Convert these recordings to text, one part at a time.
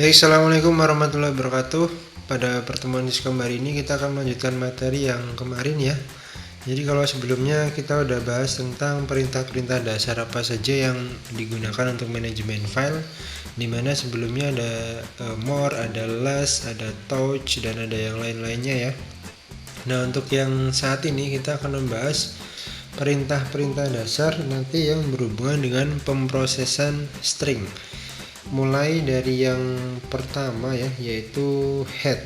Baik, assalamualaikum warahmatullahi wabarakatuh. Pada pertemuan kali ini kita akan melanjutkan materi yang kemarin ya. Jadi kalau sebelumnya kita udah bahas tentang perintah-perintah dasar apa saja yang digunakan untuk manajemen file, dimana sebelumnya ada more, ada less, ada touch, dan ada yang lain-lainnya ya. Nah, untuk yang saat ini kita akan membahas perintah-perintah dasar nanti yang berhubungan dengan pemrosesan string. Mulai dari yang pertama ya, yaitu head.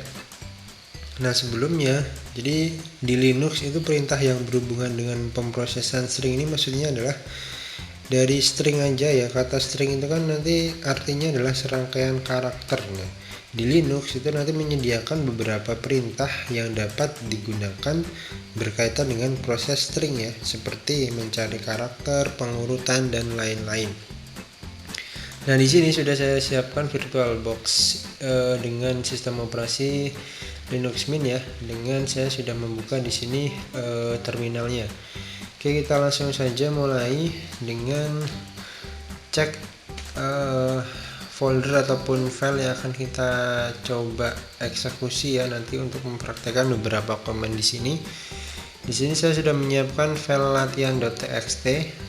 Nah, sebelumnya jadi di Linux itu perintah yang berhubungan dengan pemrosesan string ini maksudnya adalah dari string aja ya. Kata string itu kan nanti artinya adalah serangkaian karakter. Nah, di Linux itu nanti menyediakan beberapa perintah yang dapat digunakan berkaitan dengan proses string ya, seperti mencari karakter, pengurutan, dan lain-lain. Nah, di sini sudah saya siapkan VirtualBox dengan sistem operasi Linux Mint ya. Dengan saya sudah membuka di sini terminalnya. Oke, kita langsung saja mulai dengan cek folder ataupun file yang akan kita coba eksekusi ya nanti untuk mempraktekkan beberapa komen di sini. Di sini saya sudah menyiapkan file latihan.txt.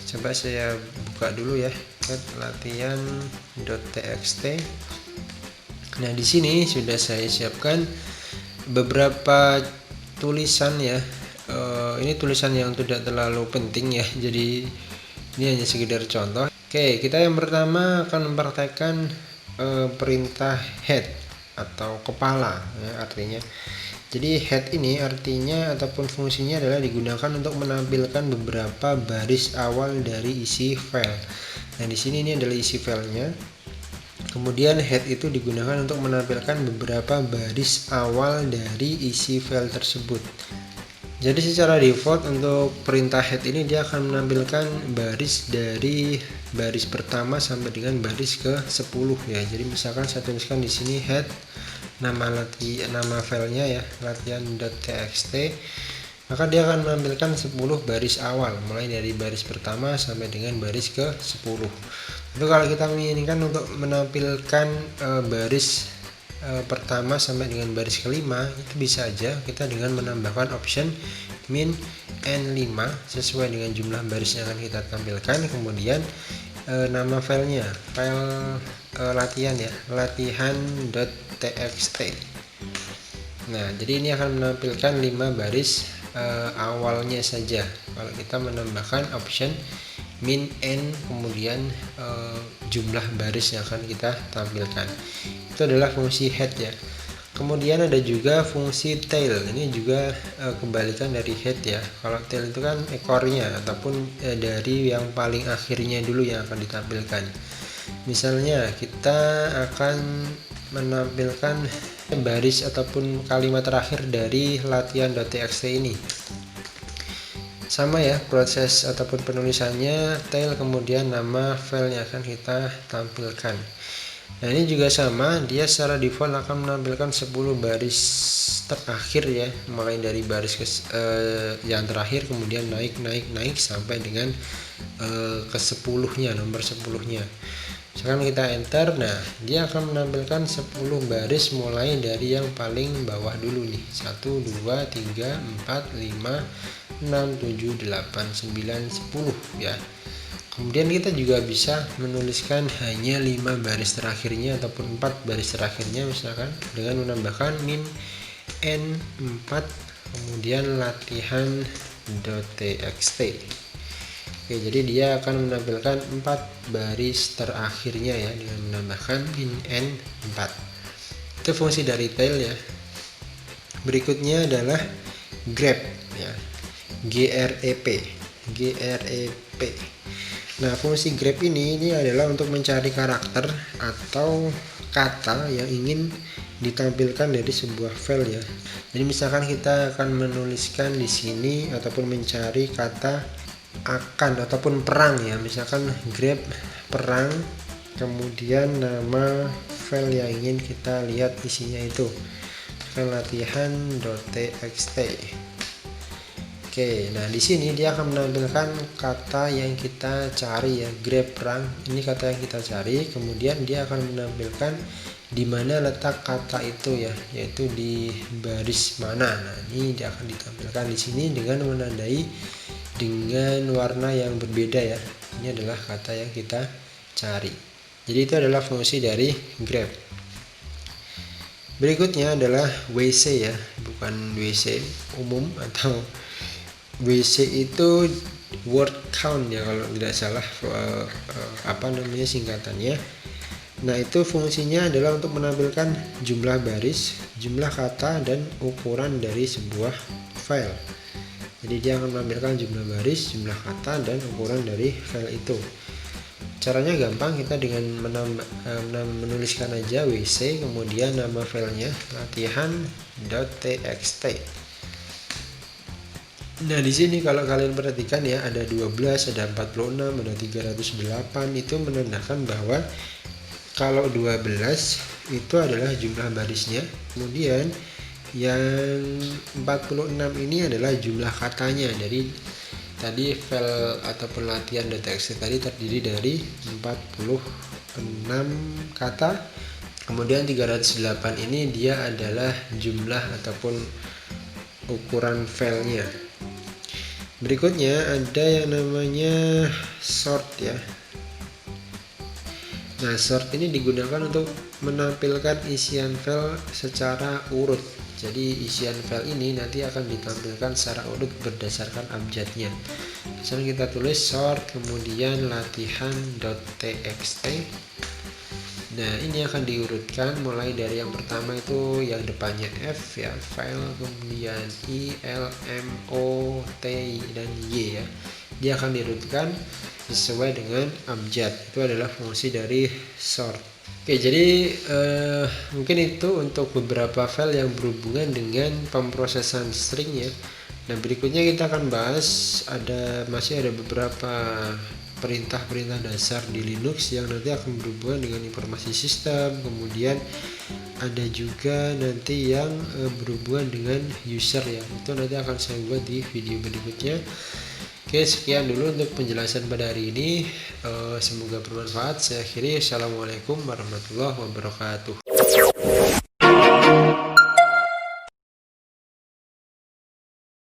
Coba saya buka dulu ya, latihan.txt. Nah, di sini sudah saya siapkan beberapa tulisan ya. Ini tulisan yang tidak terlalu penting ya, jadi ini hanya sekedar contoh. Oke, kita yang pertama akan mempraktekkan perintah head atau kepala ya, artinya. Jadi head ini artinya ataupun fungsinya adalah digunakan untuk menampilkan beberapa baris awal dari isi file. Nah, di sini ini adalah isi filenya. Kemudian head itu digunakan untuk menampilkan beberapa baris awal dari isi file tersebut. Jadi secara default untuk perintah head ini dia akan menampilkan baris dari baris pertama sampai dengan baris ke 10 ya. Jadi misalkan saya tuliskan di sini head, nama filenya ya, latihan.txt, maka dia akan menampilkan 10 baris awal mulai dari baris pertama sampai dengan baris ke 10. Itu kalau kita menginginkan untuk menampilkan baris pertama sampai dengan baris kelima, itu bisa aja kita dengan menambahkan option min n5 sesuai dengan jumlah baris yang akan kita tampilkan, kemudian nama filenya, file latihan ya, latihan.txt. Nah, jadi ini akan menampilkan 5 baris awalnya saja. Kalau kita menambahkan option min n kemudian jumlah baris yang akan kita tampilkan, itu adalah fungsi head ya. Kemudian ada juga fungsi tail, ini juga kebalikan dari head ya. Kalau tail itu kan ekornya ataupun dari yang paling akhirnya dulu yang akan ditampilkan. Misalnya kita akan menampilkan baris ataupun kalimat terakhir dari latihan.txt ini. Sama ya proses ataupun penulisannya, tail kemudian nama file yang akan kita tampilkan. Nah, ini juga sama, dia secara default akan menampilkan 10 baris terakhir ya, mulai dari baris yang terakhir kemudian naik sampai dengan ke 10-nya, nomor 10-nya. Sekarang kita enter, nah dia akan menampilkan 10 baris mulai dari yang paling bawah dulu nih, 1, 2, 3, 4, 5, 6, 7, 8, 9, 10 ya. Kemudian kita juga bisa menuliskan hanya 5 baris terakhirnya ataupun 4 baris terakhirnya, misalkan dengan menambahkan min n4 kemudian latihan.txt. Oke, jadi dia akan menampilkan 4 baris terakhirnya ya dengan menambahkan min n4. Itu fungsi dari tail ya. Berikutnya adalah grep ya, grep. Nah, fungsi grep ini adalah untuk mencari karakter atau kata yang ingin ditampilkan dari sebuah file ya. Jadi misalkan kita akan menuliskan di sini ataupun mencari kata akan ataupun perang ya, misalkan grep perang, kemudian nama file yang ingin kita lihat isinya itu file latihan.txt. Oke, nah di sini dia akan menampilkan kata yang kita cari ya, grab rank. Ini kata yang kita cari, kemudian dia akan menampilkan di mana letak kata itu ya, yaitu di baris mana. Nah, ini dia akan ditampilkan di sini dengan menandai dengan warna yang berbeda ya. Ini adalah kata yang kita cari. Jadi itu adalah fungsi dari grab. Berikutnya adalah WC ya, bukan WC umum atau WC itu word count ya kalau tidak salah, apa namanya singkatannya. Nah, itu fungsinya adalah untuk menampilkan jumlah baris, jumlah kata, dan ukuran dari sebuah file. Jadi dia akan menampilkan jumlah baris, jumlah kata, dan ukuran dari file itu. Caranya gampang, kita dengan menuliskan aja WC, kemudian nama filenya latihan.txt. Nah, di sini kalau kalian perhatikan ya, ada 12, ada 46, ada 308, itu menandakan bahwa kalau 12 itu adalah jumlah barisnya, kemudian yang 46 ini adalah jumlah katanya. Dari tadi file ataupun latihan.txt tadi terdiri dari 46 kata, kemudian 308 ini dia adalah jumlah ataupun ukuran filenya. Berikutnya ada yang namanya sort ya. Nah, sort ini digunakan untuk menampilkan isian file secara urut. Jadi isian file ini nanti akan ditampilkan secara urut berdasarkan abjadnya. Misalnya kita tulis sort kemudian latihan.txt. Nah, ini akan diurutkan mulai dari yang pertama itu yang depannya F ya, file, kemudian I, L, M, O, T, dan Y ya. Dia akan diurutkan sesuai dengan abjad. Itu adalah fungsi dari sort. Oke, jadi mungkin itu untuk beberapa file yang berhubungan dengan pemrosesan string ya. Nah, berikutnya kita akan bahas masih ada beberapa perintah-perintah dasar di Linux yang nanti akan berhubungan dengan informasi sistem. Kemudian ada juga nanti yang berhubungan dengan user ya. Itu nanti akan saya buat di video berikutnya. Oke, sekian dulu untuk penjelasan pada hari ini. Semoga bermanfaat. Saya akhiri. Assalamualaikum warahmatullahi wabarakatuh.